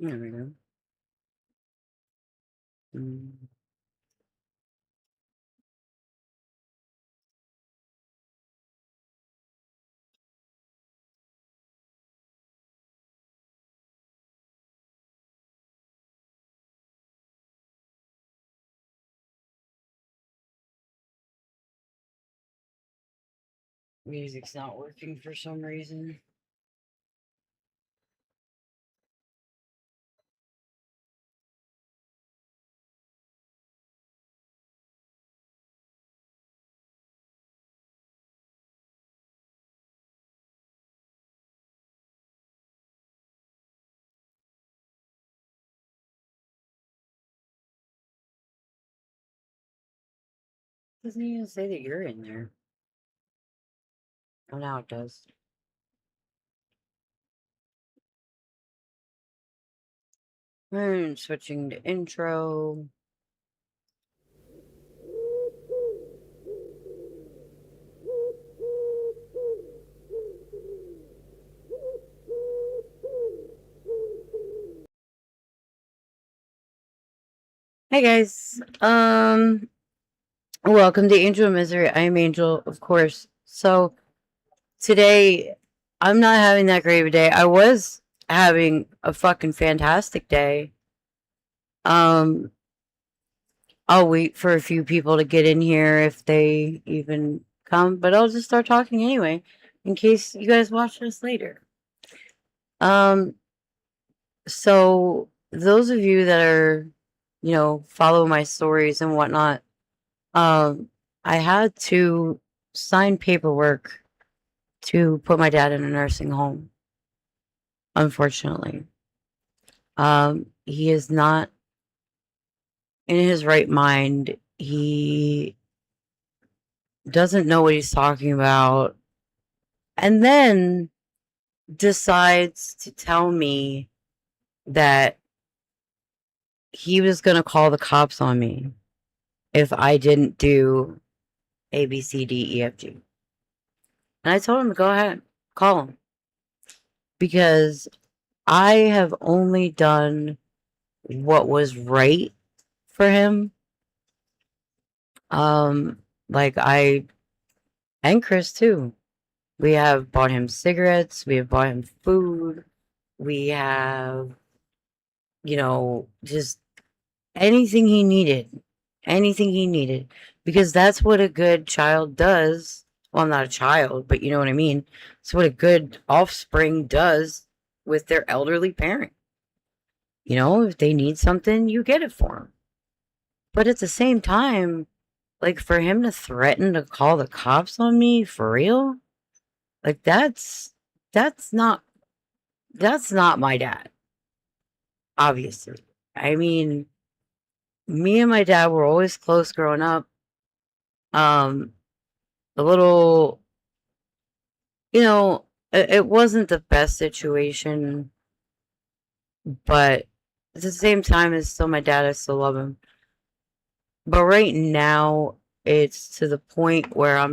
There we go. Mm. Music's not working for some reason. Doesn't even say that you're in there. Oh, now it does. Switching to intro. Hey guys. Welcome to Angel of Misery. I am Angel, of course. So today I'm not having that great of a day. I was having a fucking fantastic day. I'll wait for a few people to get in here if they even come, but I'll just start talking anyway in case you guys watch this later. So those of you that are, follow my stories and whatnot, I had to sign paperwork to put my dad in a nursing home. Unfortunately, he is not in his right mind. He doesn't know what he's talking about, and then decides to tell me that he was going to call the cops on me if I didn't do A, B, C, D, E, F, G. And I told him to go ahead, call him. Because I have only done what was right for him. Like and Chris too. We have bought him cigarettes, we have bought him food, we have, just anything he needed. Anything he needed. Because that's what a good child does. Well, I'm not a child, but you know what I mean. It's what a good offspring does with their elderly parent. If they need something, you get it for them. But at the same time, like for him to threaten to call the cops on me for real, like that's not my dad. Obviously. I mean, me and my dad were always close growing up. A little, it wasn't the best situation, but at the same time, it's still my dad. I still love him. But right now, it's to the point where I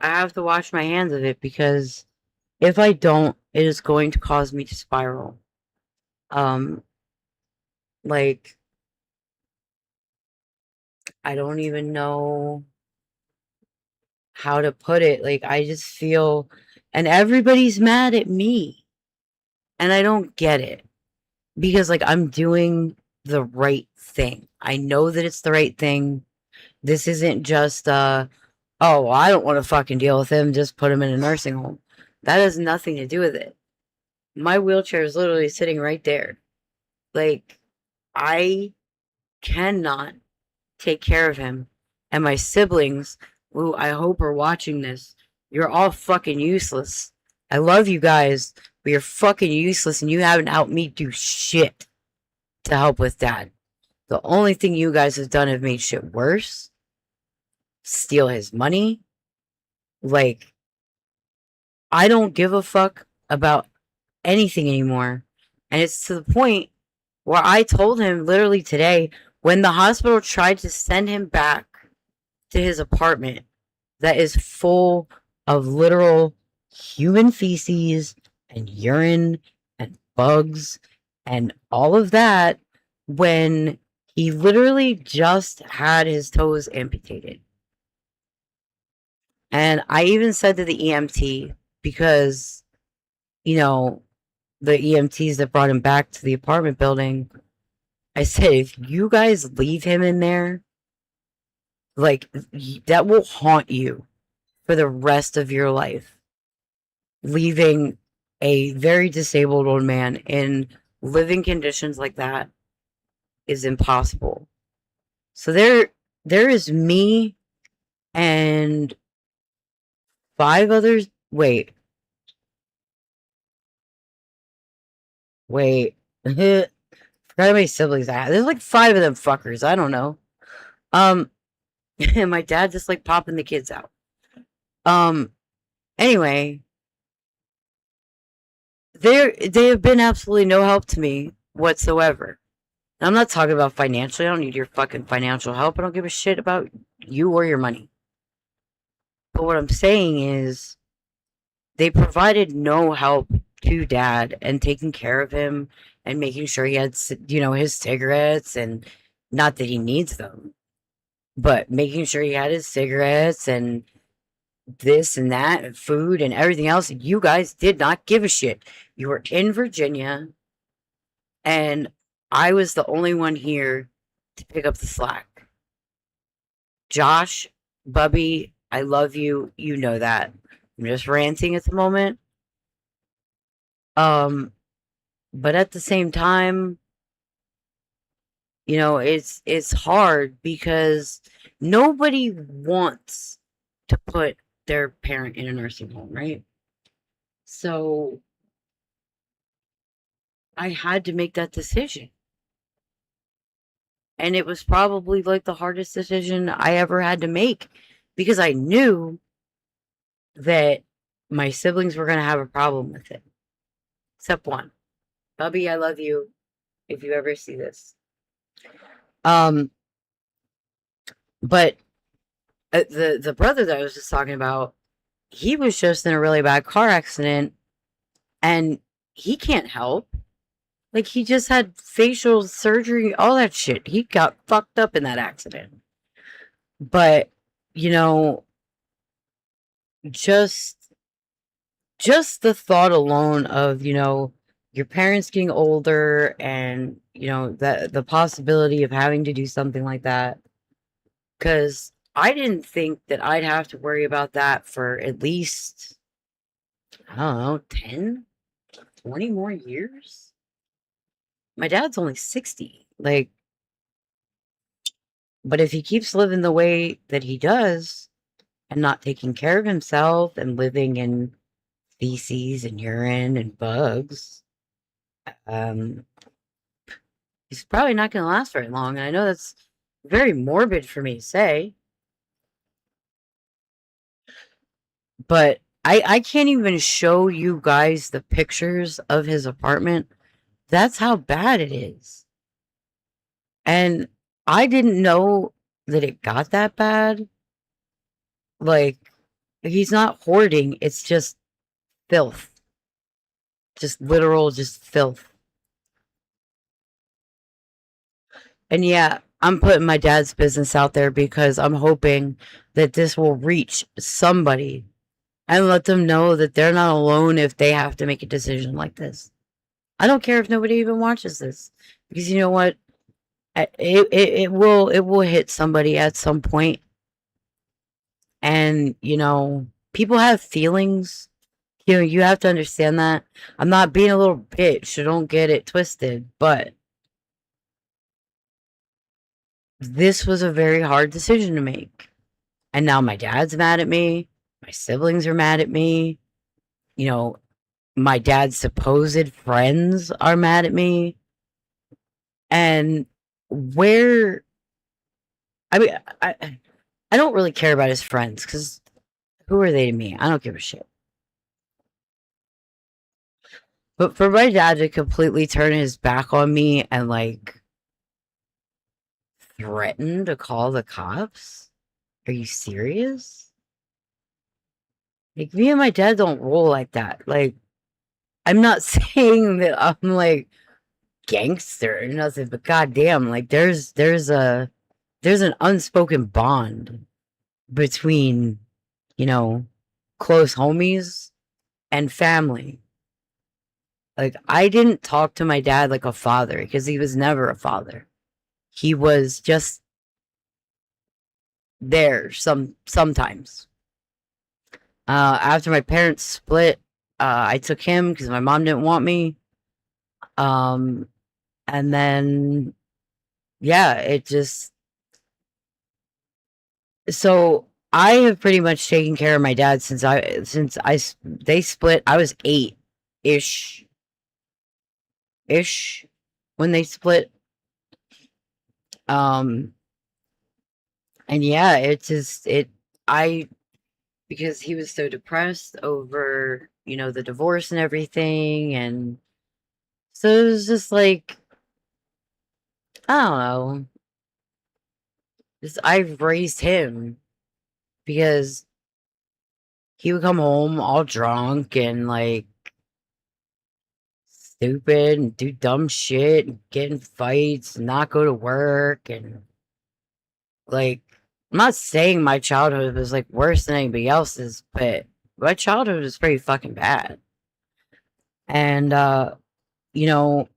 have to wash my hands of it because if I don't, it is going to cause me to spiral. Like, I don't even know how to put it. Like, I just feel, and everybody's mad at me, and I don't get it because, like, I'm doing the right thing. I know that it's the right thing. This isn't just, oh, well, I don't want to fucking deal with him. Just put him in a nursing home. That has nothing to do with it. My wheelchair is literally sitting right there. Like, I cannot take care of him. And my siblings, who I hope are watching this, you're all fucking useless. I love you guys, but you're fucking useless and you haven't helped me do shit to help with Dad. The only thing you guys have done have made shit worse. Steal his money. Like, I don't give a fuck about anything anymore. And it's to the point where I told him literally today when the hospital tried to send him back to his apartment that is full of literal human feces and urine and bugs and all of that when he literally just had his toes amputated. And I even said to the EMT, because, you know, the EMTs that brought him back to the apartment building, I said, if you guys leave him in there, like, that will haunt you for the rest of your life. Leaving a very disabled old man in living conditions like that is impossible. So there is me and 5 others. Wait. Forgot how many siblings I have. There's like 5 of them fuckers. I don't know. And my dad just like popping the kids out. Anyway, they have been absolutely no help to me whatsoever. And I'm not talking about financially. I don't need your fucking financial help. I don't give a shit about you or your money. But what I'm saying is, they provided no help to dad and taking care of him and making sure he had, his cigarettes, and not that he needs them, but making sure he had his cigarettes and this and that and food and everything else. You guys did not give a shit. You were in Virginia, and I was the only one here to pick up the slack. Josh, Bubby, I love you. You know that. I'm just ranting at the moment. But at the same time, it's hard because nobody wants to put their parent in a nursing home, right? So I had to make that decision. And it was probably like the hardest decision I ever had to make, because I knew that my siblings were going to have a problem with it. Except one. Bubby, I love you if you ever see this. But the brother that I was just talking about, he was just in a really bad car accident, and he can't help. Like, he just had facial surgery, all that shit. He got fucked up in that accident. But, just the thought alone of, your parents getting older, and, the possibility of having to do something like that. Because I didn't think that I'd have to worry about that for at least, I don't know, 10, 20 more years. My dad's only 60. Like, but if he keeps living the way that he does and not taking care of himself and living in feces and urine and bugs, he's probably not going to last very long. And I know that's very morbid for me to say, but I can't even show you guys the pictures of his apartment. That's how bad it is. And I didn't know that it got that bad. Like, he's not hoarding, it's just filth. Just literal, just filth. And yeah, I'm putting my dad's business out there because I'm hoping that this will reach somebody and let them know that they're not alone if they have to make a decision like this. I don't care if nobody even watches this, because you know what? It will hit somebody at some point. And, people have feelings. You have to understand that. I'm not being a little bitch, so don't get it twisted, but this was a very hard decision to make. And now my dad's mad at me. My siblings are mad at me. My dad's supposed friends are mad at me. And I mean, I don't really care about his friends, because who are they to me? I don't give a shit. But for my dad to completely turn his back on me and, like, threaten to call the cops? Are you serious? Like, me and my dad don't roll like that. Like, I'm not saying that I'm like gangster or nothing, but goddamn, like there's an unspoken bond between, you know, close homies and family. Like I didn't talk to my dad like a father because he was never a father. He was just there sometimes. After my parents split, I took him because my mom didn't want me. Um, and then yeah, it just so I have pretty much taken care of my dad since they split. I was 8-ish when they split. Um, and yeah, it just it I because he was so depressed over, the divorce and everything, and so it was just like I don't know. Just I've raised him because he would come home all drunk and like stupid and do dumb shit and get in fights and not go to work and like I'm not saying my childhood was like worse than anybody else's, but my childhood was pretty fucking bad. And you know,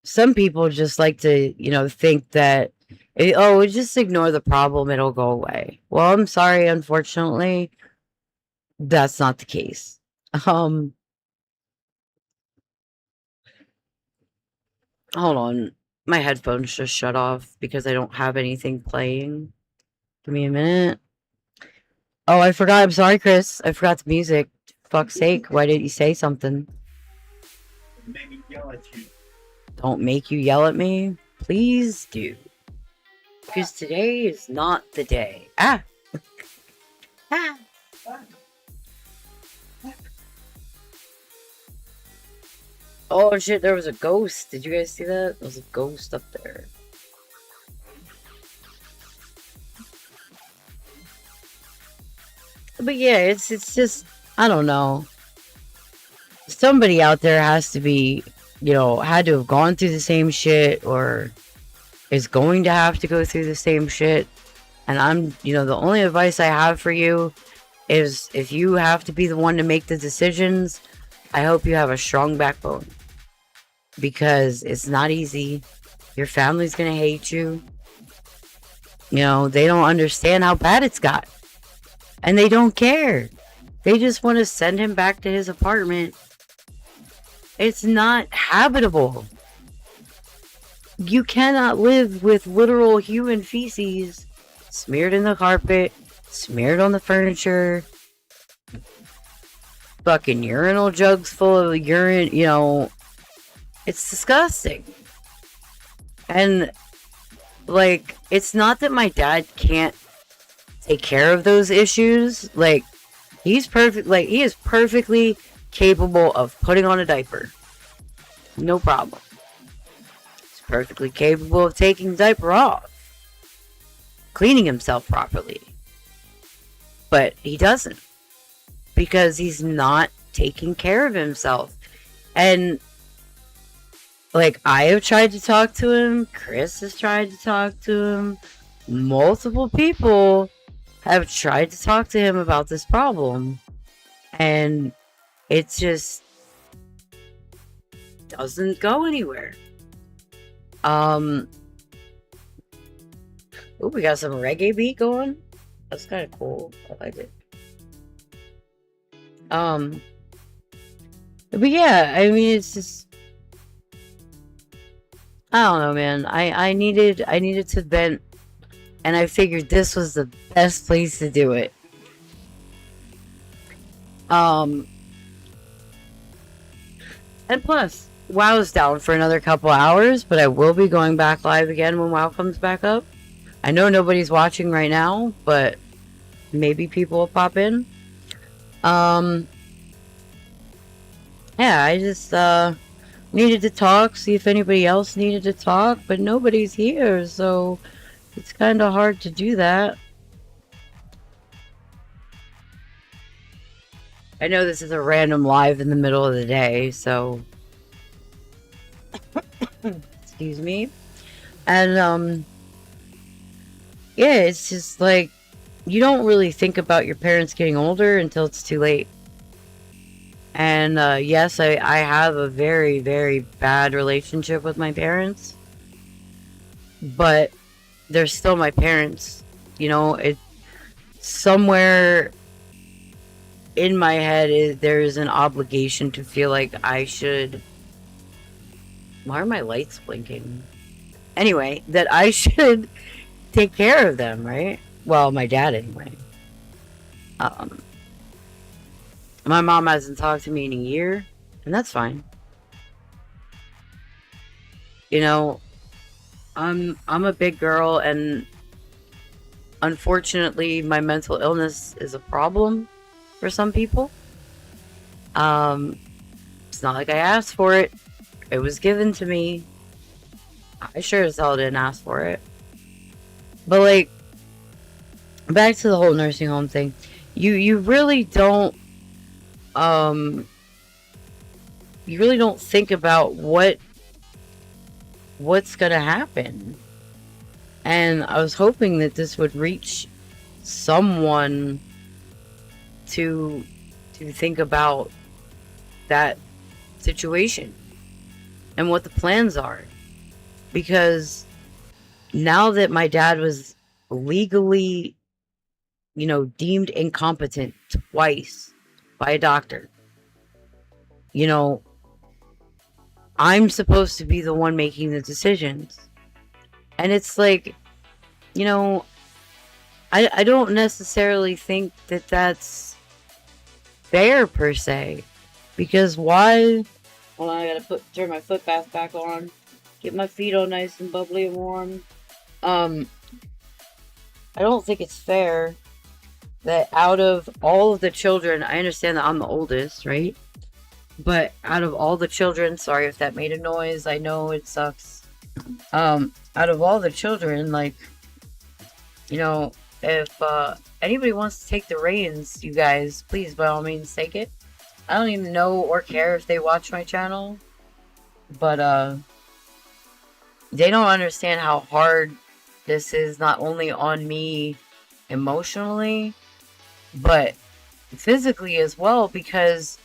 some people just like to, think that just ignore the problem, it'll go away. Well, I'm sorry, unfortunately, that's not the case. Um Hold on. My headphones just shut off because I don't have anything playing. Give me a minute. Oh, I forgot. I'm sorry, Chris. I forgot the music. Fuck's sake. Why didn't you say something? Made me yell at you. Don't make you yell at me. Please do. Because today is not the day. Ah! Ah! Oh shit, there was a ghost. Did you guys see that? There was a ghost up there. But yeah, it's just I don't know. Somebody out there has to be, had to have gone through the same shit or is going to have to go through the same shit. And I'm, the only advice I have for you is if you have to be the one to make the decisions, I hope you have a strong backbone. Because it's not easy. Your family's gonna hate you. They don't understand how bad it's got. And they don't care. They just want to send him back to his apartment. It's not habitable. You cannot live with literal human feces smeared in the carpet, smeared on the furniture, fucking urinal jugs full of urine, it's disgusting. And, like, it's not that my dad can't take care of those issues. Like, he is perfectly capable of putting on a diaper. No problem. He's perfectly capable of taking the diaper off. Cleaning himself properly. But he doesn't. Because he's not taking care of himself. And like, I have tried to talk to him. Chris has tried to talk to him. Multiple people have tried to talk to him about this problem. And it just doesn't go anywhere. Oh, we got some reggae beat going. That's kind of cool. I like it. But yeah, I mean, it's just I don't know, man. I needed to vent, and I figured this was the best place to do it. And plus, WoW's down for another couple hours, but I will be going back live again when WoW comes back up. I know nobody's watching right now, but maybe people will pop in. Yeah, I just needed to talk, see if anybody else needed to talk, but nobody's here, so it's kind of hard to do that. I know this is a random live in the middle of the day, so excuse me. And yeah, it's just like you don't really think about your parents getting older until it's too late. And yes, I have a very, very bad relationship with my parents, but they're still my parents. You know, it somewhere in my head there's an obligation to feel like I should. Why are my lights blinking? Anyway, that I should take care of them, right? Well, my dad anyway. Um, my mom hasn't talked to me in a year, and that's fine. You know, I'm a big girl, and unfortunately, my mental illness is a problem for some people. Um, it's not like I asked for it; it was given to me. I sure as hell didn't ask for it. But like, back to the whole nursing home thing, you really don't um you really don't think about what's gonna happen. And I was hoping that this would reach someone to think about that situation and what the plans are. Because now that my dad was legally, deemed incompetent twice by a doctor, you know, I'm supposed to be the one making the decisions. And it's like, you know, I don't necessarily think that that's fair per se. Because why? Hold on, I gotta turn my foot bath back on. Get my feet all nice and bubbly and warm. I don't think it's fair that out of all of the children, I understand that I'm the oldest, right? But out of all the children, sorry if that made a noise, I know it sucks. Out of all the children, like, if anybody wants to take the reins, you guys, please, by all means, take it. I don't even know or care if they watch my channel, but they don't understand how hard this is, not only on me emotionally, but physically as well, because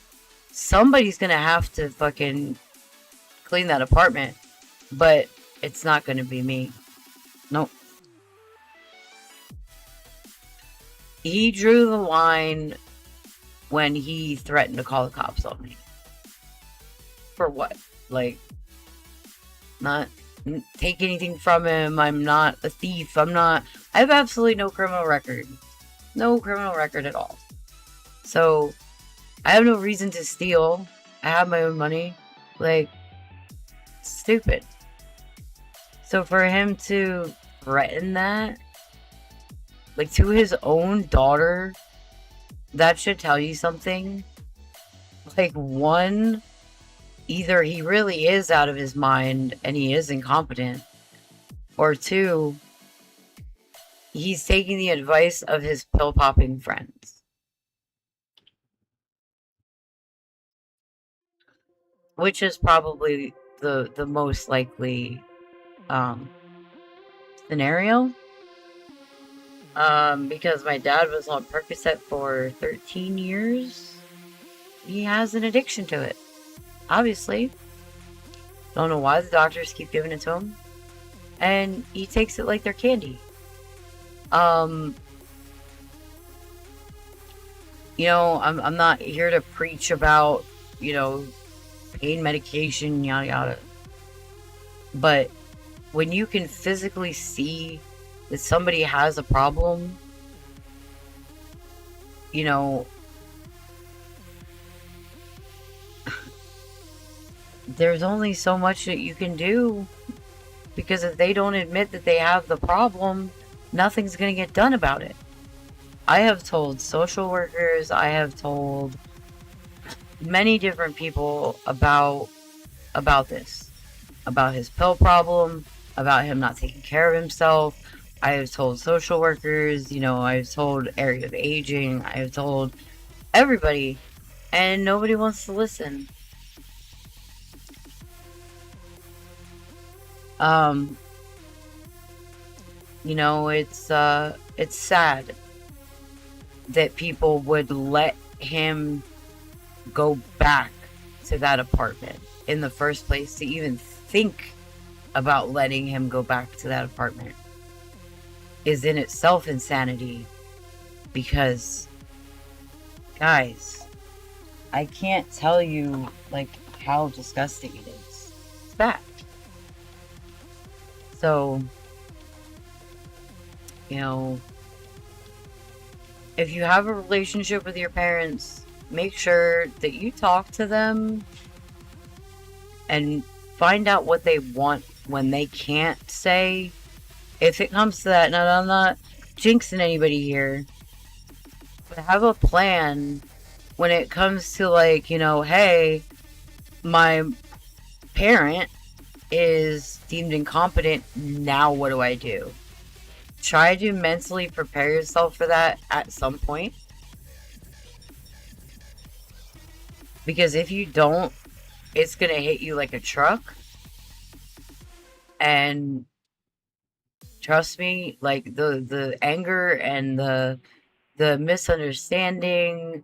somebody's gonna have to fucking clean that apartment, but it's not gonna be me. Nope. He drew the line when he threatened to call the cops on me. For what? Like, not take anything from him. I'm not a thief. I have absolutely no criminal record. No criminal record at all. So, I have no reason to steal. I have my own money. Like, stupid. So for him to threaten that, like, to his own daughter, that should tell you something. Like, one, either he really is out of his mind and he is incompetent, or two, he's taking the advice of his pill-popping friends. Which is probably the most likely scenario. Because my dad was on Percocet for 13 years. He has an addiction to it. Obviously. Don't know why the doctors keep giving it to him. And he takes it like they're candy. I'm not here to preach about, pain medication, yada yada. But when you can physically see that somebody has a problem, there's only so much that you can do, because if they don't admit that they have the problem, nothing's going to get done about it. I have told social workers, I have told many different people about this, about his pill problem, about him not taking care of himself. I have told social workers, I've told area of aging, I have told everybody and nobody wants to listen. You know, it's sad that people would let him go back to that apartment in the first place, to even think about letting him go back to that apartment is in itself insanity. Because, guys, I can't tell you, like, how disgusting it is. It's bad. So, you know, if you have a relationship with your parents, make sure that you talk to them and find out what they want when they can't say. If it comes to that, now I'm not jinxing anybody here, but have a plan when it comes to, like, you know, hey, my parent is deemed incompetent, now what do I do? Try to mentally prepare yourself for that at some point. Because if you don't, it's gonna hit you like a truck. And trust me, like, the anger and the misunderstanding,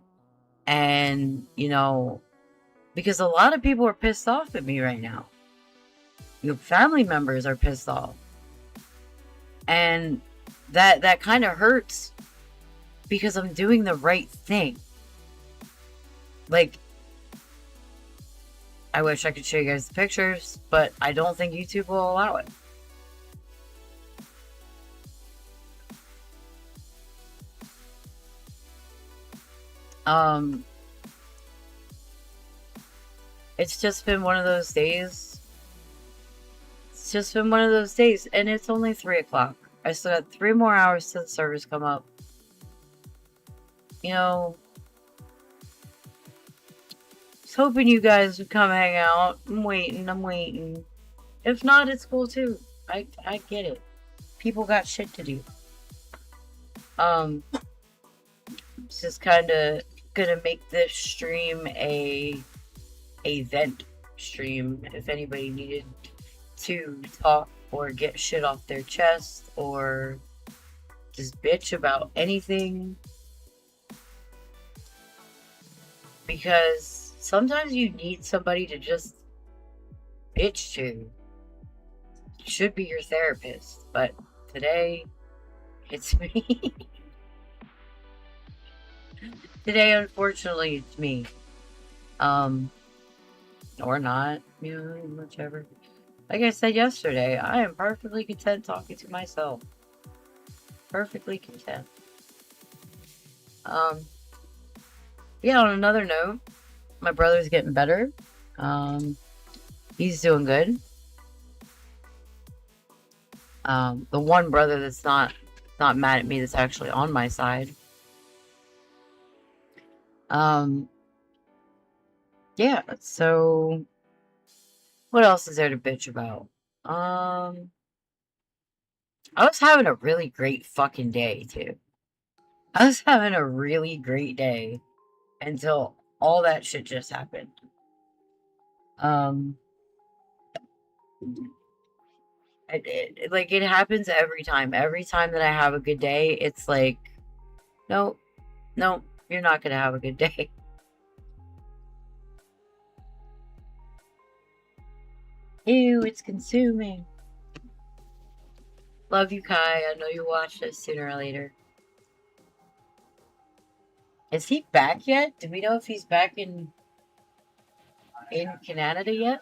and, you know, because a lot of people are pissed off at me right now. Your family members are pissed off. And that kind of hurts, because I'm doing the right thing. Like, I wish I could show you guys the pictures, but I don't think YouTube will allow it. It's just been one of those days. It's just been one of those days, and it's only 3 o'clock. I still got 3 more hours till the servers come up. You know, I was hoping you guys would come hang out. I'm waiting. If not, it's cool too. I get it. People got shit to do. It's just kind of gonna make this stream a vent stream. If anybody needed to talk or get shit off their chest or just bitch about anything, because sometimes you need somebody to just bitch to. It should be your therapist, but today it's me. Today, unfortunately, it's me. Or not, you know, whichever. Like I said yesterday, I am perfectly content talking to myself. Perfectly content. Yeah, on another note, my brother's getting better. He's doing good. The one brother that's not mad at me, that's actually on my side. Yeah, so what else is there to bitch about? I was having a really great fucking day too. I was having a really great day until all that shit just happened. It happens every time. Every time that I have a good day, it's like, no, you're not gonna have a good day. Ew, it's consuming. Love you, Kai. I know you watch this sooner or later. Is he back yet? Do we know if he's back in Canada yet?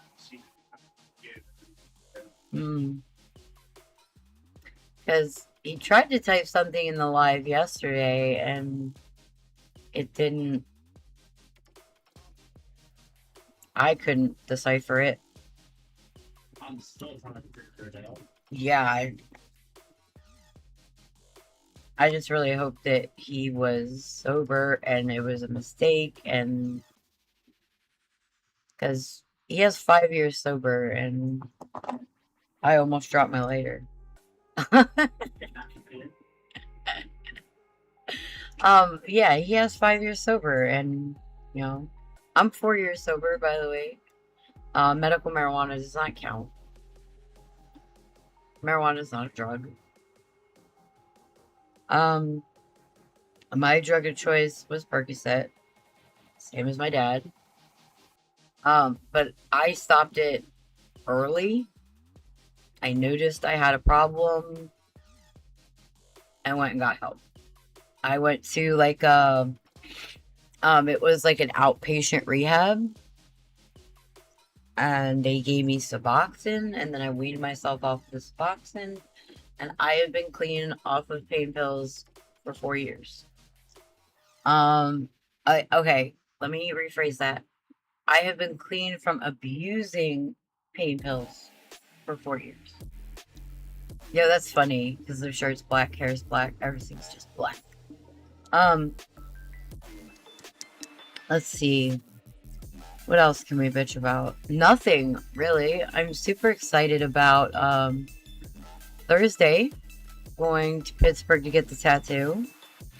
Because he tried to type something in the live yesterday and it didn't. I couldn't decipher it. I'm still trying to figure it out. Yeah, I just really hope that he was sober and it was a mistake, and because he has 5 years sober and I almost dropped my lighter. Yeah, he has 5 years sober, and, you know, I'm 4 years sober, by the way. Medical marijuana does not count. Marijuana is not a drug. My drug of choice was Percocet, same as my dad. But I stopped it early. I noticed I had a problem. I went and got help. I went to like it was like an outpatient rehab, and they gave me Suboxone, and then I weaned myself off the Suboxone, and I have been clean off of pain pills for 4 years. Okay, let me rephrase that. I have been clean from abusing pain pills for 4 years. Yeah, that's funny because their shirt's black, hair's black, everything's just black. Let's see. What else can we bitch about? Nothing, really. I'm super excited about Thursday going to Pittsburgh to get the tattoo.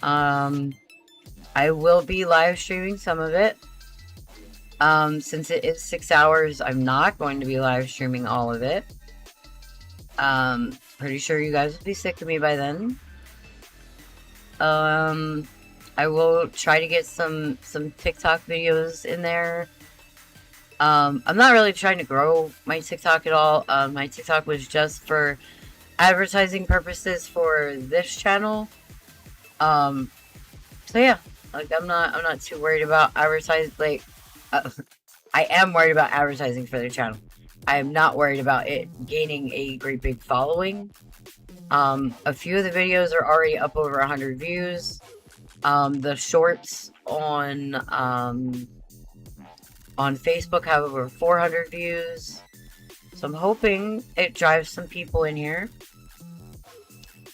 I will be live streaming some of it. Since it is 6 hours, I'm not going to be live streaming all of it. Pretty sure you guys will be sick of me by then. I will try to get some TikTok videos in there. I'm not really trying to grow my TikTok at all. My TikTok was just for advertising purposes for this channel. So yeah, like I'm not too worried about advertising. Like, I am worried about advertising for the channel. I am not worried about it gaining a great big following. A few of the videos are already up over 100 views. The shorts on Facebook have over 400 views. So I'm hoping it drives some people in here.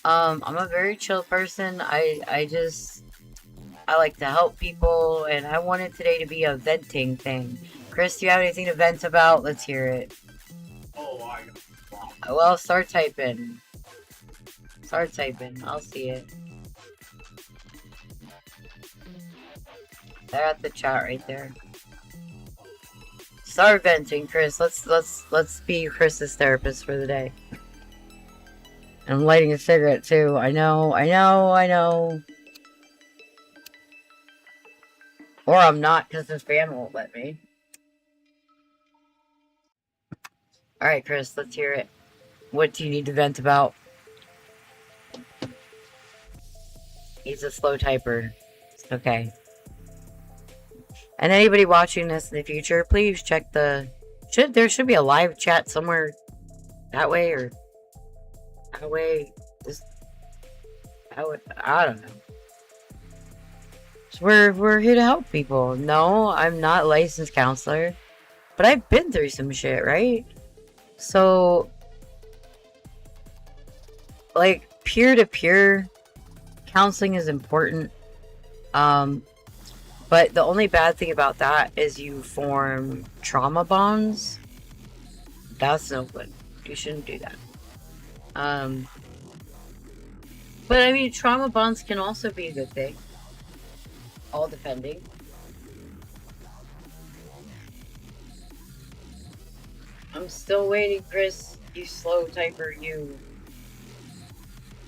I'm a very chill person. I like to help people, and I wanted today to be a venting thing. Chris, do you have anything to vent about? Let's hear it. Oh, Well, start typing. Start typing. I'll see it. They're at the chat right there. Start venting, Chris. Let's be Chris's therapist for the day. And I'm lighting a cigarette too. I know. Or I'm not, because this fan won't let me. Alright, Chris, let's hear it. What do you need to vent about? He's a slow typer. It's okay. And anybody watching this in the future, please check the... There should be a live chat somewhere that way, or... that way. I don't know. So we're here to help people. No, I'm not a licensed counselor. But I've been through some shit, right? So... like, peer-to-peer counseling is important. But the only bad thing about that is you form trauma bonds. That's no good. You shouldn't do that. But I mean, trauma bonds can also be a good thing. All depending. I'm still waiting, Chris. You slow typer, you.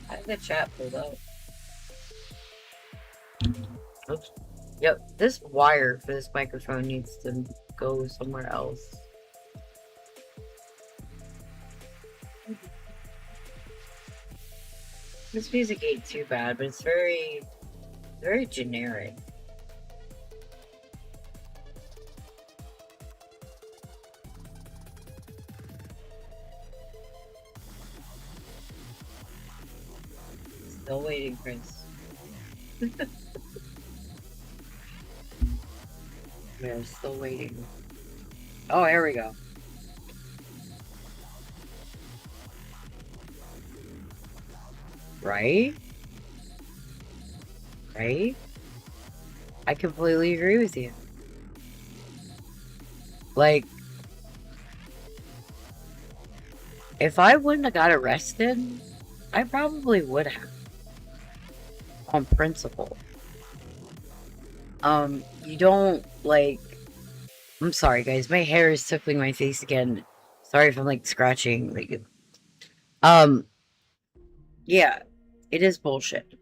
I have the chat pulled up. Oops. Yep, this wire for this microphone needs to go somewhere else. This music ain't too bad, but it's very generic. Still waiting, Prince. We're still waiting. Oh, here we go. Right? Right? I completely agree with you. Like, if I wouldn't have got arrested, I probably would have. On principle. You don't, like, I'm sorry, guys. My hair is tickling my face again. Sorry if I'm like scratching. Like, yeah, it is bullshit.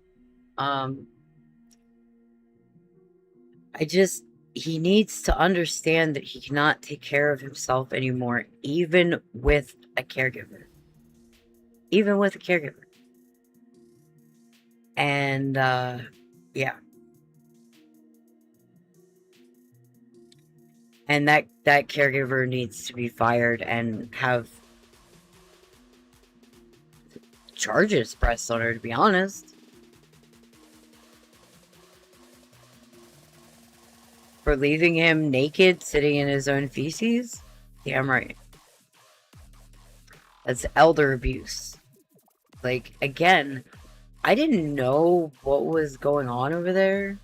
Um, I just he needs to understand that he cannot take care of himself anymore, even with a caregiver. Even with a caregiver. And yeah. And that caregiver needs to be fired and have charges pressed on her, to be honest. For leaving him naked, sitting in his own feces? Damn right. That's elder abuse. Like, again, I didn't know what was going on over there.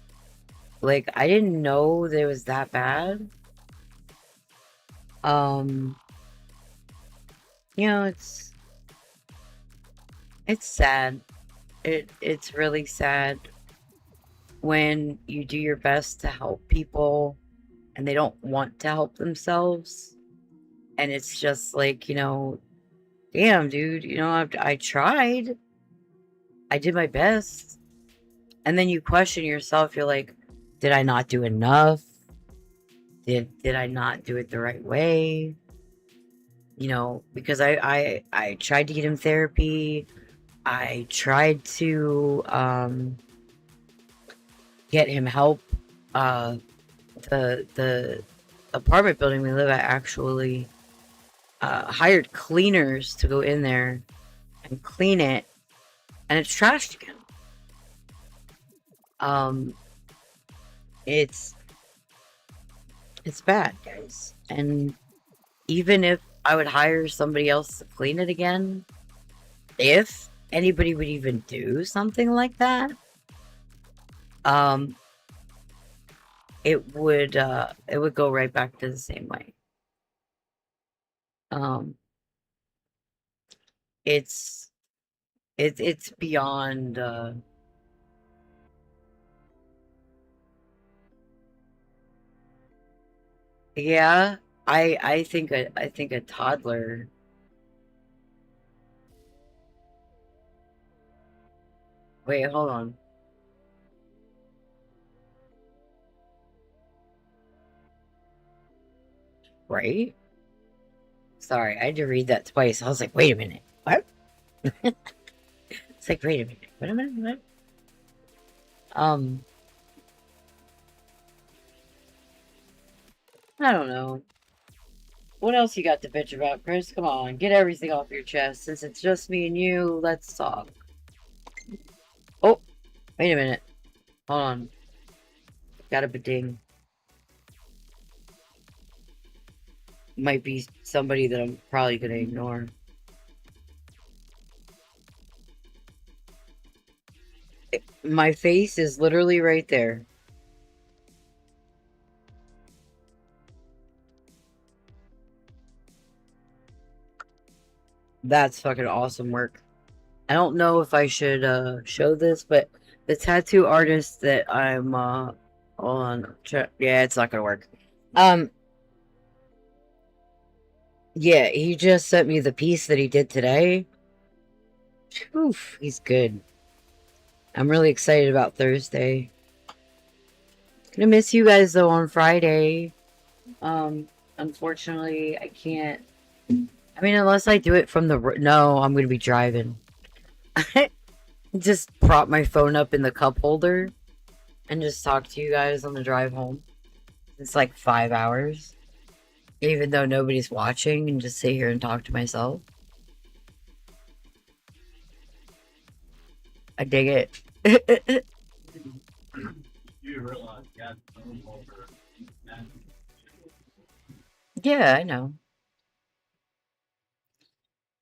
Like, I didn't know that it was that bad. You know, it's sad. It's really sad when you do your best to help people and they don't want to help themselves. And it's just like, damn, dude, I tried. I did my best. And then you question yourself. You're like, did I not do enough? Did I not do it the right way? Because I tried to get him therapy. I tried to get him help. The apartment building we live at actually hired cleaners to go in there and clean it, and it's trashed again. It's bad, guys. And even if I would hire somebody else to clean it again, if anybody would even do something like that, it would go right back to the same way. It's beyond yeah, I think a toddler. Wait, hold on. Right? Sorry, I had to read that twice. I was like, wait a minute. What? It's like, wait a minute. Wait a minute. What? I don't know. What else you got to bitch about, Chris? Come on, get everything off your chest. Since it's just me and you, let's talk. Oh, wait a minute. Hold on. Got a beding. Might be somebody that I'm probably gonna ignore. My face is literally right there. That's fucking awesome work. I don't know if I should show this, but the tattoo artist that I'm hold on. Yeah, it's not gonna work. Yeah, he just sent me the piece that he did today. Oof, he's good. I'm really excited about Thursday. Gonna miss you guys though on Friday. Unfortunately, I can't. I mean, unless I do it from the no, I'm gonna be driving. Just prop my phone up in the cup holder and just talk to you guys on the drive home. It's like 5 hours, even though nobody's watching, and just sit here and talk to myself. I dig it. You realize you got phone holder. Yeah, I know.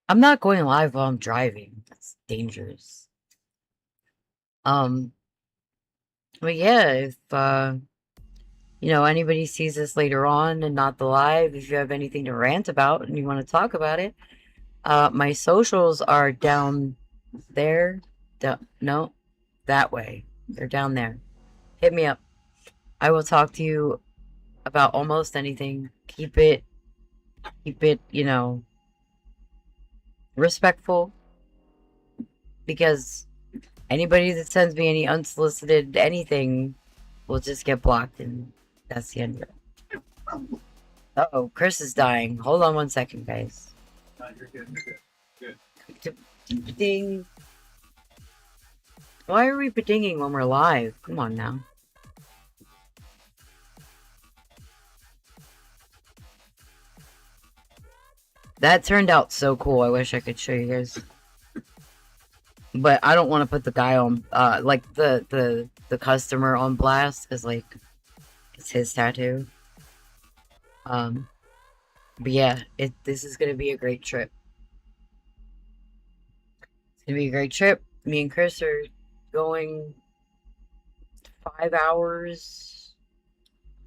I'm not going live while I'm driving. That's dangerous. But yeah, if anybody sees this later on and not the live, if you have anything to rant about and you want to talk about it, my socials are down there. No, that way. They're down there. Hit me up. I will talk to you about almost anything. Keep it, you know, respectful, because anybody that sends me any unsolicited anything will just get blocked, and that's the end of it. Uh-oh, Chris is dying. Hold on 1 second, guys. You're good. You're good. Ding. Why are we dinging when we're live? Come on now. That turned out so cool. I wish I could show you guys. But I don't want to put the guy on, like the customer on blast, because like it's his tattoo. But yeah, this is gonna be a great trip. It's gonna be a great trip. Me and Chris are going 5 hours,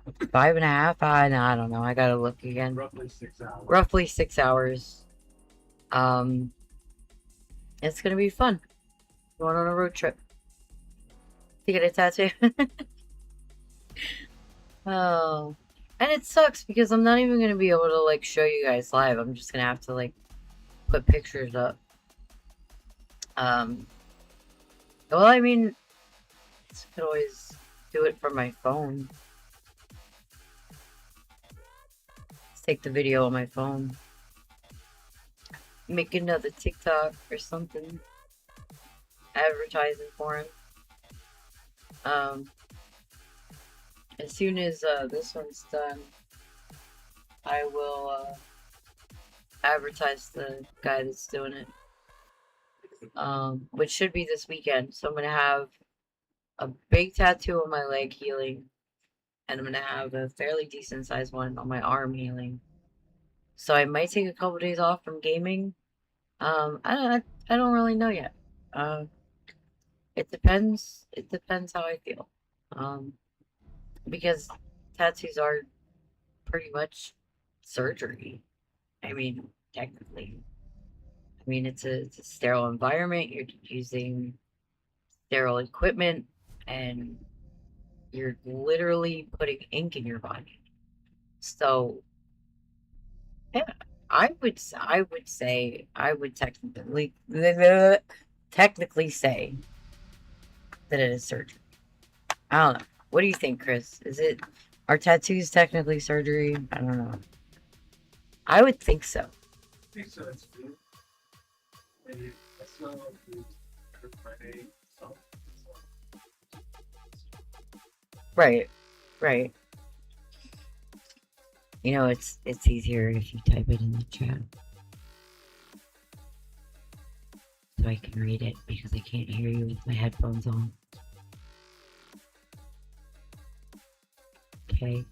5.5. I don't know. I gotta look again. Roughly 6 hours. Roughly 6 hours. It's gonna be fun. Going on a road trip to get a tattoo. Oh, and it sucks because I'm not even gonna be able to like show you guys live. I'm just gonna have to like put pictures up. Well, I mean, I could always do it from my phone. Let's take the video on my phone. Make another TikTok or something. Advertising for him. As soon as this one's done, I will advertise the guy that's doing it. Which should be this weekend. So I'm gonna have a big tattoo on my leg healing, and I'm gonna have a fairly decent sized one on my arm healing. So I might take a couple days off from gaming. I don't really know yet. It depends. It depends how I feel. Because tattoos are pretty much surgery. I mean, technically. I mean, it's a sterile environment. You're using sterile equipment, and you're literally putting ink in your body. So, yeah, I would technically say that it is surgery. I don't know. What do you think, Chris? Are tattoos technically surgery? I don't know. I would think so. I think so. It's good. Maybe that's not Friday. So. Right. You know, it's easier if you type it in the chat, so I can read it, because I can't hear you with my headphones on. Okay.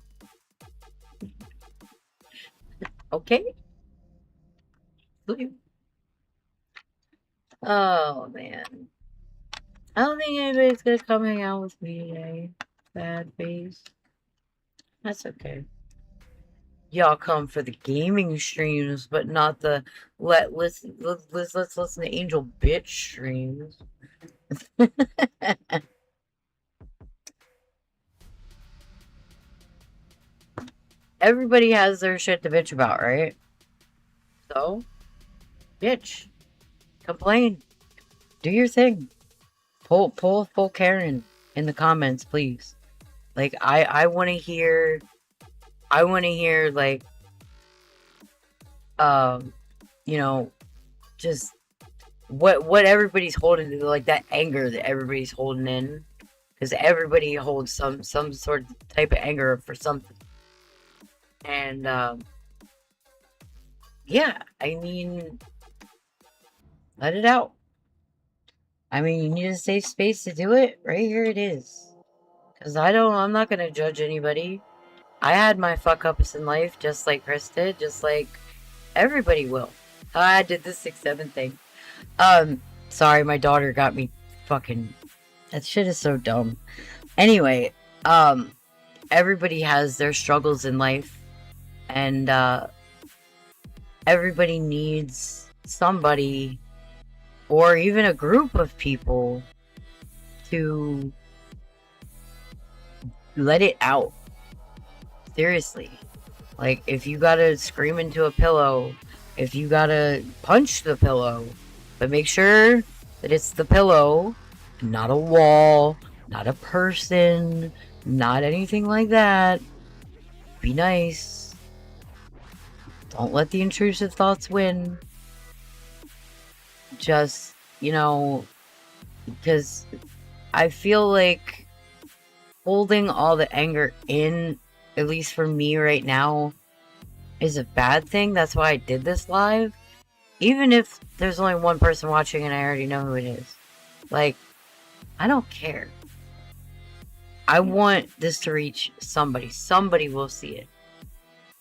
Okay. Oh man. I don't think anybody's gonna come hang out with me today. Bad face. That's okay. Y'all come for the gaming streams, but not the let's listen to Angel bitch streams. Everybody has their shit to bitch about, right? So, bitch. Complain. Do your thing. Pull full Karen in the comments, please. Like, I want to hear, like, you know, just what everybody's holding, like that anger that everybody's holding in, because everybody holds some sort of type of anger for something. And yeah, I mean, let it out. I mean, you need a safe space to do it. Right here it is. Because I'm not going to judge anybody. I had my fuck ups in life, just like Chris did, just like everybody will. I did the 6-7 thing. Sorry, my daughter got me fucking... That shit is so dumb. Anyway, everybody has their struggles in life. And, everybody needs somebody, or even a group of people, to let it out. Seriously. Like, if you gotta scream into a pillow, if you gotta punch the pillow, but make sure that it's the pillow, not a wall, not a person, not anything like that. Be nice. Don't let the intrusive thoughts win. Just, because I feel like holding all the anger in, at least for me right now, is a bad thing. That's why I did this live. Even if there's only one person watching and I already know who it is. Like, I don't care. I want this to reach somebody. Somebody will see it.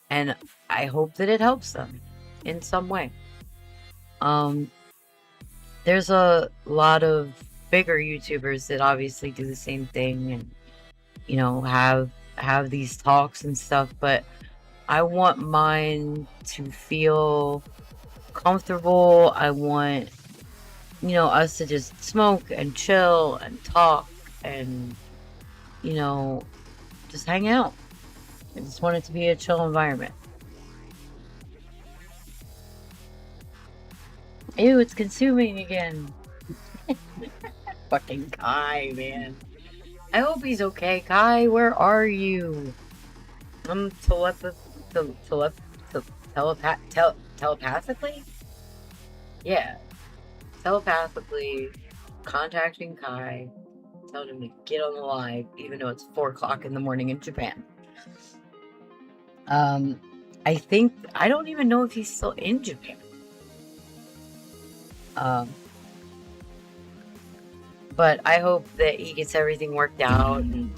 And I hope that it helps them in some way. There's a lot of bigger YouTubers that obviously do the same thing and, have these talks and stuff, but I want mine to feel comfortable. I want, us to just smoke and chill and talk and, just hang out. I just want it to be a chill environment. Ew, it's consuming again. Fucking Kai, man. I hope he's okay. Kai, where are you? I'm telepathically? Yeah. Telepathically contacting Kai, telling him to get on the live, even though it's 4 o'clock in the morning in Japan. I don't even know if he's still in Japan. But I hope that he gets everything worked out. And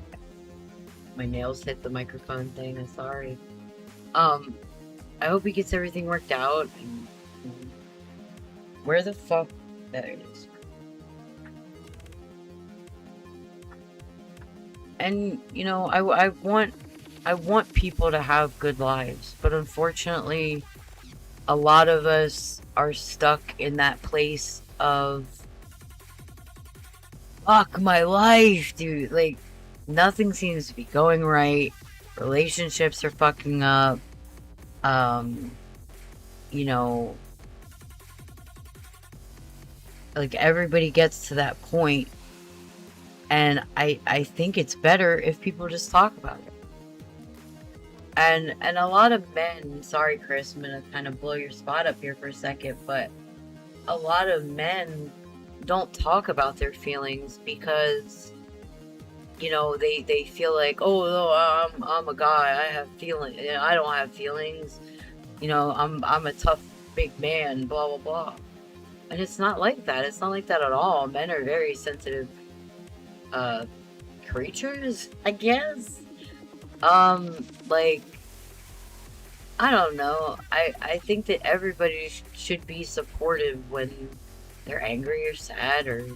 my nails hit the microphone thing. I'm sorry. I hope he gets everything worked out. And where the fuck? There it is. And I want people to have good lives, but unfortunately, a lot of us are stuck in that place of fuck my life, dude. Like, nothing seems to be going right. Relationships are fucking up. Like, everybody gets to that point, and I think it's better if people just talk about it. And a lot of men, sorry Chris, I'm gonna kind of blow your spot up here for a second, but a lot of men don't talk about their feelings because they feel like, oh no, I'm a guy, I have feelings. I don't have feelings. I'm a tough big man, blah blah blah. And it's not like that. It's not like that at all. Men are very sensitive creatures, I guess. Like, I don't know. I think that everybody should be supportive when they're angry or sad or,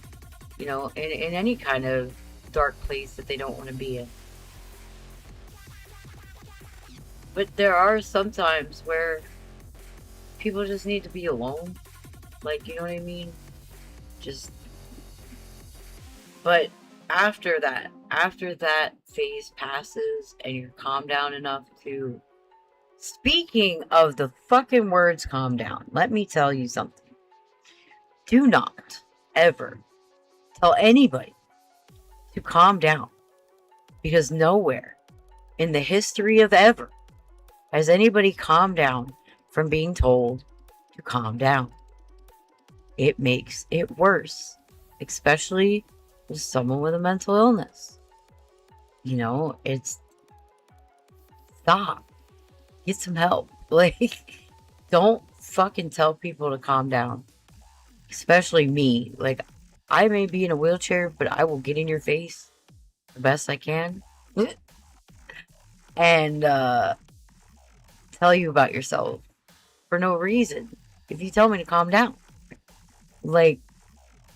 in any kind of dark place that they don't want to be in. But there are some times where people just need to be alone. Like, you know what I mean? But after that phase passes and you're calmed down enough to... Speaking of the fucking words calm down, let me tell you something. Do not ever tell anybody to calm down, because nowhere in the history of ever has anybody calmed down from being told to calm down. It makes it worse, especially with someone with a mental illness. It's... Stop. Get some help. Like, don't fucking tell people to calm down. Especially me. Like, I may be in a wheelchair, but I will get in your face the best I can. And tell you about yourself for no reason. If you tell me to calm down. Like,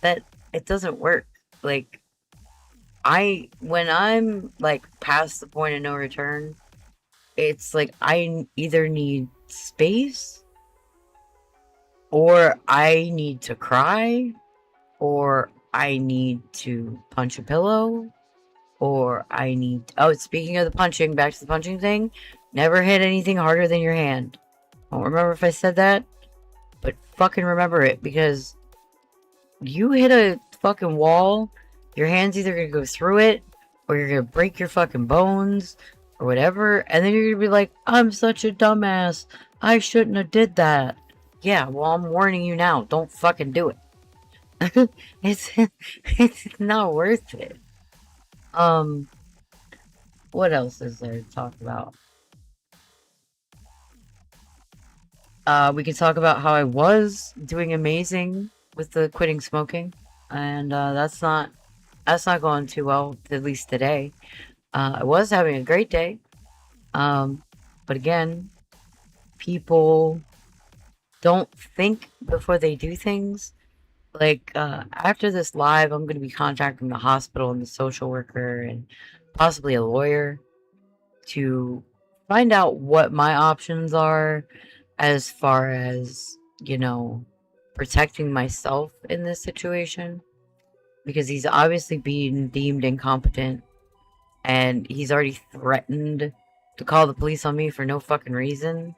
that, it doesn't work. Like, when I'm, like, past the point of no return, it's like I either need space, or I need to cry, or I need to punch a pillow, or I need... Oh, speaking of the punching, back to the punching thing. Never hit anything harder than your hand. I don't remember if I said that, but fucking remember it, because you hit a fucking wall, your hand's either gonna go through it, or you're gonna break your fucking bones, or whatever, and then you're gonna be like, I'm such a dumbass. I shouldn't have did that. Yeah, well, I'm warning you now. Don't fucking do it. It's not worth it. What else is there to talk about? We can talk about how I was doing amazing with the quitting smoking, and that's not going too well, at least today. I was having a great day, but again, people don't think before they do things. Like, after this live, I'm going to be contacting the hospital and the social worker and possibly a lawyer to find out what my options are as far as, protecting myself in this situation. Because he's obviously being deemed incompetent, and he's already threatened to call the police on me for no fucking reason.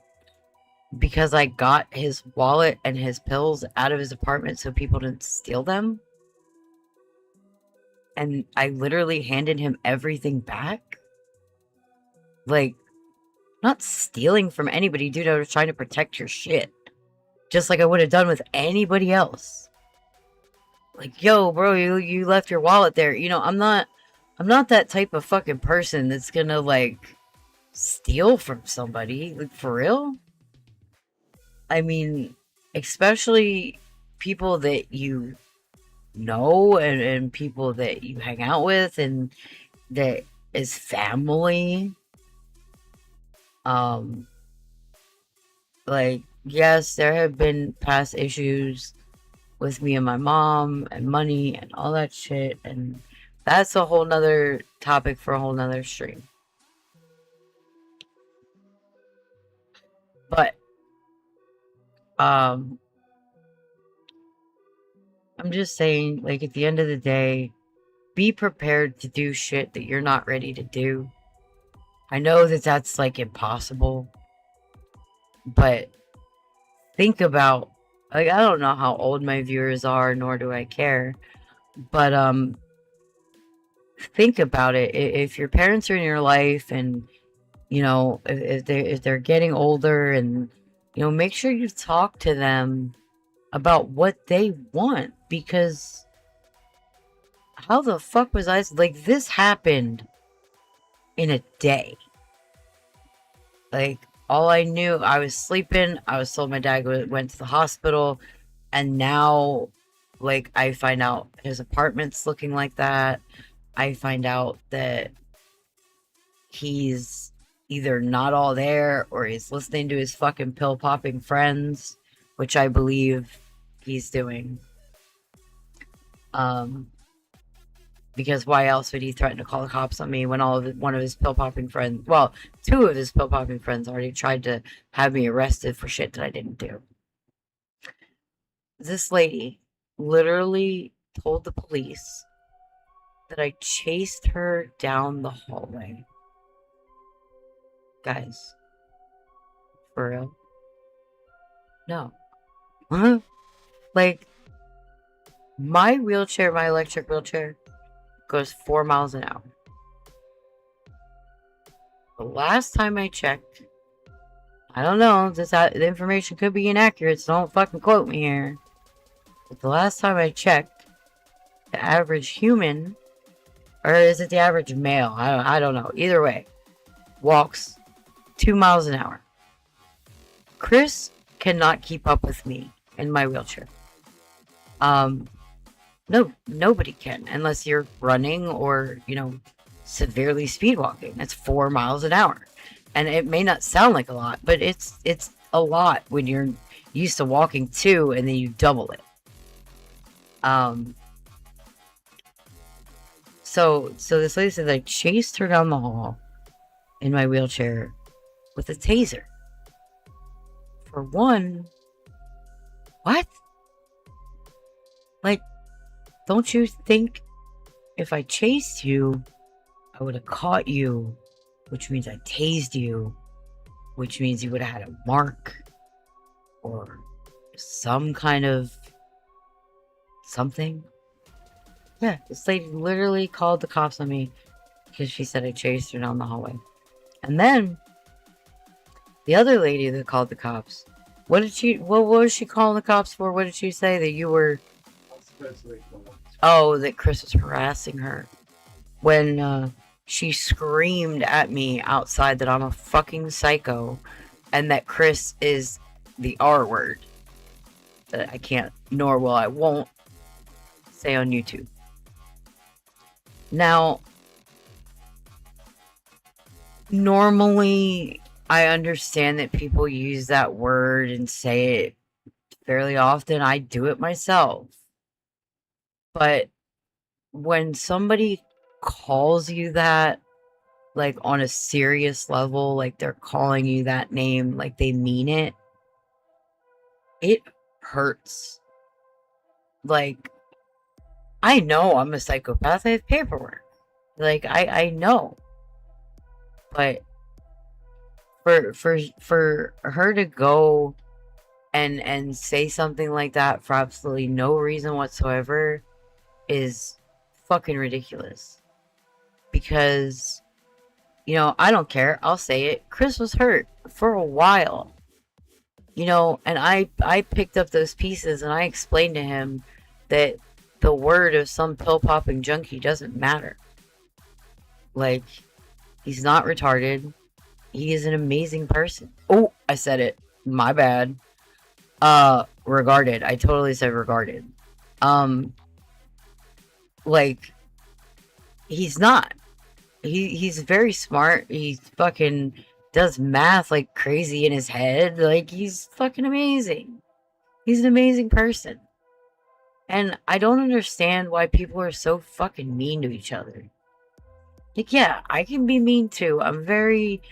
Because I got his wallet and his pills out of his apartment so people didn't steal them. And I literally handed him everything back. Like, not stealing from anybody, dude. I was trying to protect your shit. Just like I would have done with anybody else. Like, yo, bro, you left your wallet there. I'm not that type of fucking person that's gonna, like, steal from somebody. Like, for real? I mean, especially people that you know, and people that you hang out with and that is family. Like, yes, there have been past issues with me and my mom and money and all that shit, and that's a whole nother topic for a whole nother stream. But I'm just saying, like, at the end of the day, be prepared to do shit that you're not ready to do. I know that that's, like, impossible, but think about, like, I don't know how old my viewers are, nor do I care, but think about it. If your parents are in your life, and if they're getting older, and make sure you talk to them about what they want, because how the fuck was I, like, this happened in a day. Like, all I knew, I was sleeping, I was told my dad went to the hospital, and now, like, I find out his apartment's looking like that. I find out that he's either not all there, or he's listening to his fucking pill popping friends, which I believe he's doing. Because why else would he threaten to call the cops on me when one of his pill popping friends, well, two of his pill popping friends already tried to have me arrested for shit that I didn't do. This lady literally told the police that I chased her down the hallway. Guys, for real? No. Like, my wheelchair, my electric wheelchair, goes 4 miles an hour. The last time I checked, I don't know, the information could be inaccurate, so don't fucking quote me here. But the last time I checked, the average human, or is it the average male? I don't know. Either way, walks 2 miles an hour. Chris cannot keep up with me in my wheelchair. No, nobody can, unless you're running or, severely speed walking. That's 4 miles an hour. And it may not sound like a lot, but it's a lot when you're used to walking 2 and then you double it. So this lady said I chased her down the hall in my wheelchair with a taser. For one, what? Like, don't you think if I chased you, I would have caught you, which means I tased you, which means he would have had a mark or some kind of something. Yeah, this lady literally called the cops on me because she said I chased her down the hallway. And then the other lady that called the cops, what was she calling the cops for? What did she say? That you were, that Chris was harassing her. When she screamed at me outside that I'm a fucking psycho and that Chris is the R word that I can't, nor will I won't say on YouTube. Now, normally I understand that people use that word and say it fairly often. I do it myself. But when somebody calls you that, like on a serious level, like they're calling you that name, like they mean it, it hurts. Like, I know I'm a psychopath. I have paperwork. Like, I know. But for her to go and say something like that for absolutely no reason whatsoever is fucking ridiculous. Because, you know, I don't care. I'll say it. Chris was hurt for a while. You know, and I picked up those pieces and I explained to him that the word of some pill-popping junkie doesn't matter. Like, he's not retarded. He is an amazing person. Oh, I said it. My bad. Regarded. I totally said regarded. Like, he's not. He's very smart. He fucking does math like crazy in his head. Like, he's fucking amazing. He's an amazing person. And I don't understand why people are so fucking mean to each other. Like, yeah, I can be mean too. I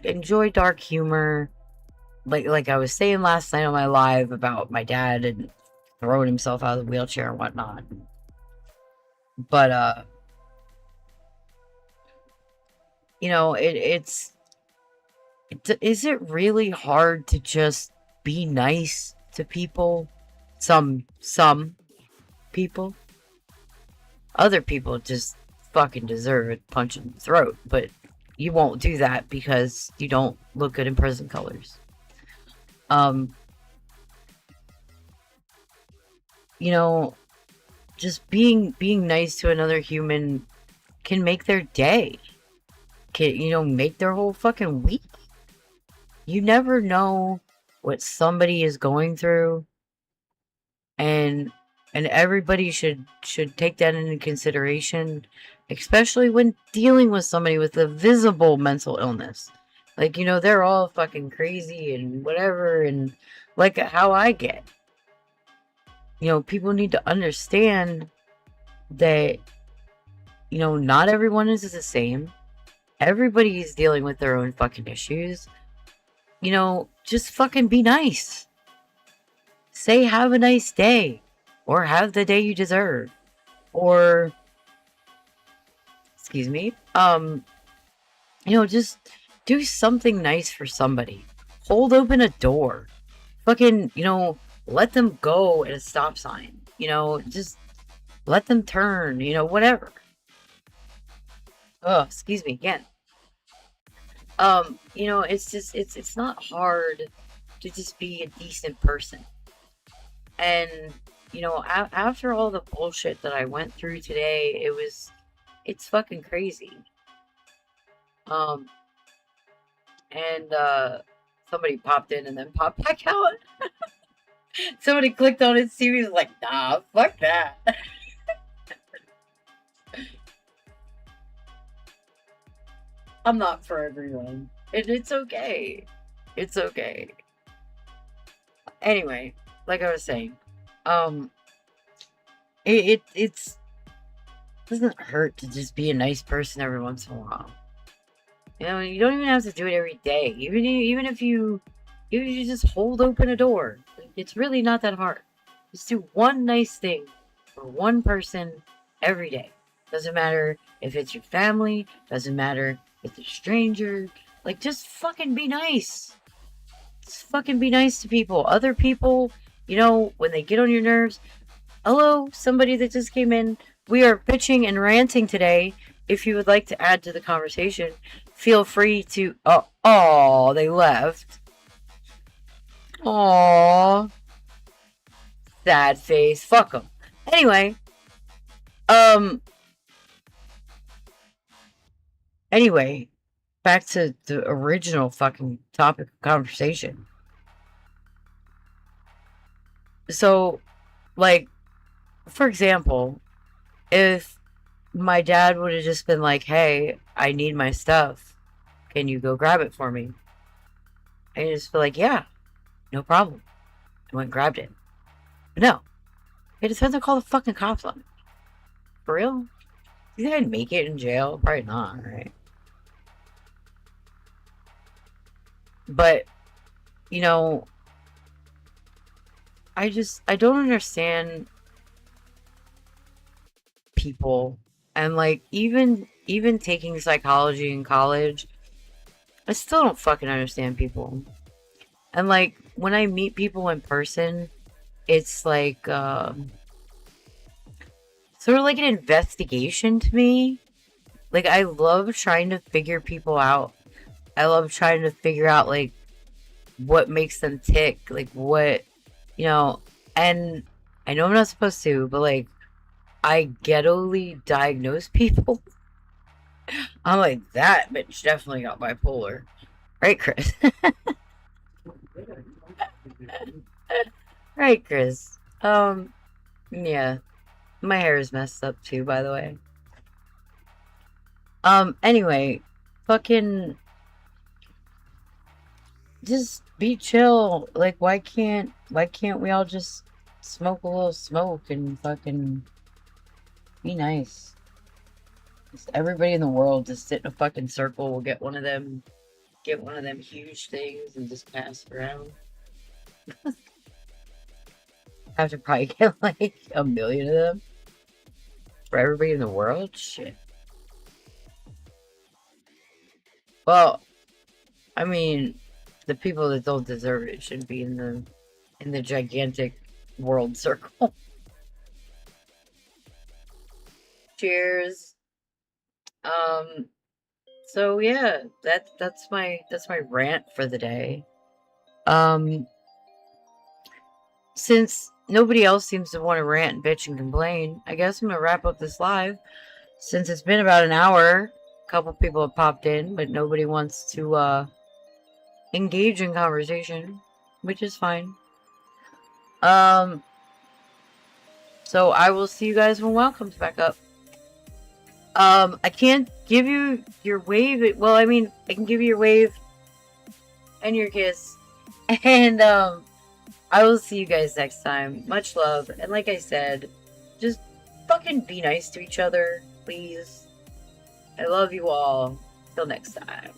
enjoy dark humor. Like I was saying last night on my live about my dad and throwing himself out of the wheelchair and whatnot. But you know, is it really hard to just be nice to people? Some people. Other people just fucking deserve a punch in the throat, but you won't do that because you don't look good in prison colors. You know, just being nice to another human can make their day. Can, you know, make their whole fucking week. You never know what somebody is going through, and everybody should take that into consideration, especially when dealing with somebody with a visible mental illness. Like, you know, they're all fucking crazy and whatever, and like how I get. You know, people need to understand that, you know, not everyone is the same. Everybody is dealing with their own fucking issues. You know, just fucking be nice. Say have a nice day. Or have the day you deserve. Or, excuse me, you know, just do something nice for somebody. Hold open a door. Fucking, you know, let them go at a stop sign. You know, just let them turn, you know, whatever. Oh, excuse me again. You know, it's just, it's not hard to just be a decent person. And, you know, after all the bullshit that I went through today, it's fucking crazy. And somebody popped in and then popped back out. Somebody clicked on it, see, was like, nah, fuck that. I'm not for everyone. It's okay. It's okay. Anyway, like I was saying, it's doesn't hurt to just be a nice person every once in a while. You know, you don't even have to do it every day. Even if you just hold open a door, it's really not that hard. Just do one nice thing for one person every day. Doesn't matter if it's your family. Doesn't matter if it's a stranger. Like, just fucking be nice. Just fucking be nice to people. Other people, you know, when they get on your nerves. Hello, somebody that just came in. We are bitching and ranting today. If you would like to add to the conversation, feel free to. Oh, they left. Aw. Sad face. Fuck them. Anyway. Anyway. Back to the original fucking topic of conversation. So, like, for example, if my dad would have just been like, hey, I need my stuff. Can you go grab it for me? I just feel like, yeah, no problem. I went and grabbed it. But no. It depends on call the fucking cops on it. For real? You think I'd make it in jail? Probably not, right? But, you know, I don't understand people. And like even taking psychology in college, I still don't fucking understand people. And like when I meet people in person, it's like sort of like an investigation to me. Like I love trying to figure people out. I love trying to figure out like what makes them tick, like what, you know, and I know I'm not supposed to, but like I ghettoly diagnose people. I'm like, that bitch definitely got bipolar. Right, Chris? Right, Chris. Yeah. My hair is messed up too, by the way. Anyway, fucking just be chill. Like why can't we all just smoke a little smoke and fucking be nice? Just everybody in the world just sit in a fucking circle, will get one of them huge things and just pass it around. Have to probably get like a million of them for everybody in the world. Shit. Well, I mean, the people that don't deserve it should be in the gigantic world circle. Cheers. So yeah, that's my rant for the day. Since nobody else seems to want to rant, bitch, and complain, I guess I'm gonna wrap up this live. Since it's been about an hour, a couple people have popped in, but nobody wants to engage in conversation, which is fine. So I will see you guys when WoW comes back up. I can't give you your wave. Well, I mean, I can give you your wave and your kiss. And, I will see you guys next time. Much love. And like I said, just fucking be nice to each other, please. I love you all. Till next time.